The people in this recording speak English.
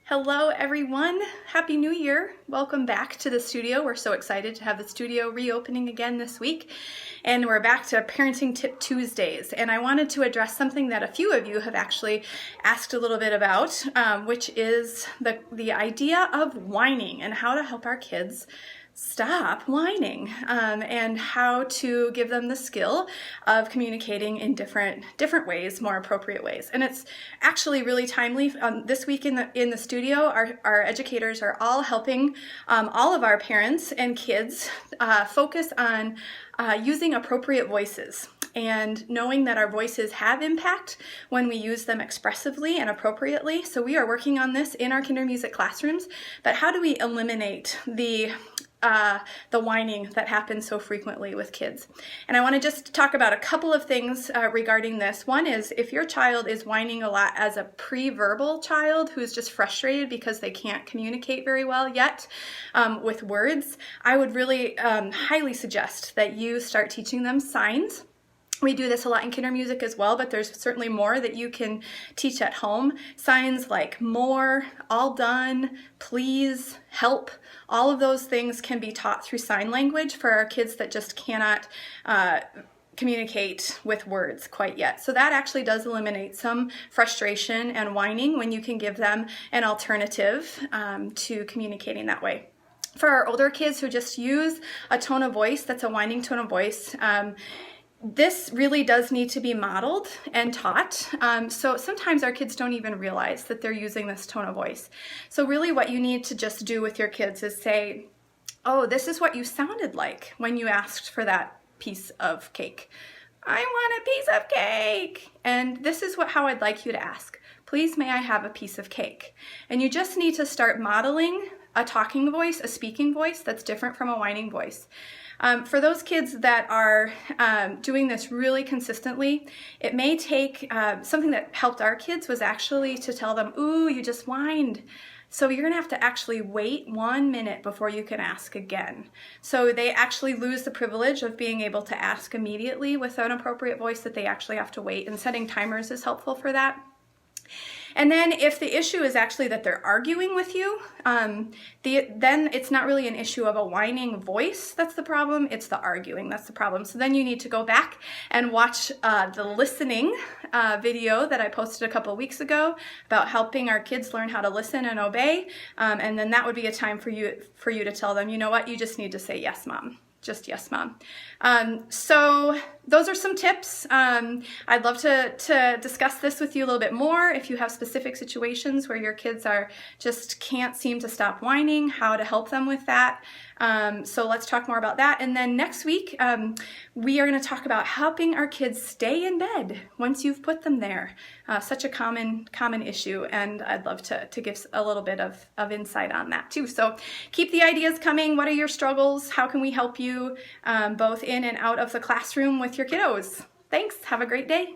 Hello everyone, Happy New Year. Welcome back to the studio. We're so excited to have the studio reopening again this week. And we're back to Parenting Tip Tuesdays. And I wanted to address something that a few of you have actually asked a little bit about, which is the idea of whining and how to help our kids stop whining, and how to give them the skill of communicating in different ways, more appropriate ways. And it's actually really timely. This week in the studio, our educators are all helping all of our parents and kids focus on using appropriate voices and knowing that our voices have impact when we use them expressively and appropriately. So we are working on this in our kinder music classrooms, but how do we eliminate the whining that happens so frequently with kids? And I want to just talk about a couple of things regarding this. One is if your child is whining a lot as a pre-verbal child who's just frustrated because they can't communicate very well yet with words, I would really highly suggest that you start teaching them signs. We do this a lot in kinder music as well, but there's certainly more that you can teach at home. Signs like more, all done, please, help, all of those things can be taught through sign language for our kids that just cannot communicate with words quite yet. So that actually does eliminate some frustration and whining when you can give them an alternative to communicating that way. For our older kids who just use a tone of voice that's a whining tone of voice, this really does need to be modeled and taught. So sometimes our kids don't even realize that they're using this tone of voice. So really what you need to just do with your kids is say, oh, this is what you sounded like when you asked for that piece of cake. I want a piece of cake. And this is how I'd like you to ask. Please, may I have a piece of cake? And you just need to start modeling a talking voice, a speaking voice that's different from a whining voice. For those kids that are doing this really consistently, it may take something that helped our kids was actually to tell them, ooh, you just whined. So you're gonna have to actually wait 1 minute before you can ask again. So they actually lose the privilege of being able to ask immediately with an appropriate voice, that they actually have to wait, and setting timers is helpful for that. And then if the issue is actually that they're arguing with you, then it's not really an issue of a whining voice that's the problem, it's the arguing that's the problem. So then you need to go back and watch the listening video that I posted a couple of weeks ago about helping our kids learn how to listen and obey. And then that would be a time for you to tell them, you know what, you just need to say yes, Mom. Just yes, Mom. So those are some tips. I'd love to discuss this with you a little bit more. If you have specific situations where your kids just can't seem to stop whining, how to help them with that. So let's talk more about that. And then next week, we are going to talk about helping our kids stay in bed once you've put them there. Such a common issue, and I'd love to give a little bit of insight on that too. So keep the ideas coming. What are your struggles? How can we help you both in and out of the classroom with your kiddos? Thanks. Have a great day.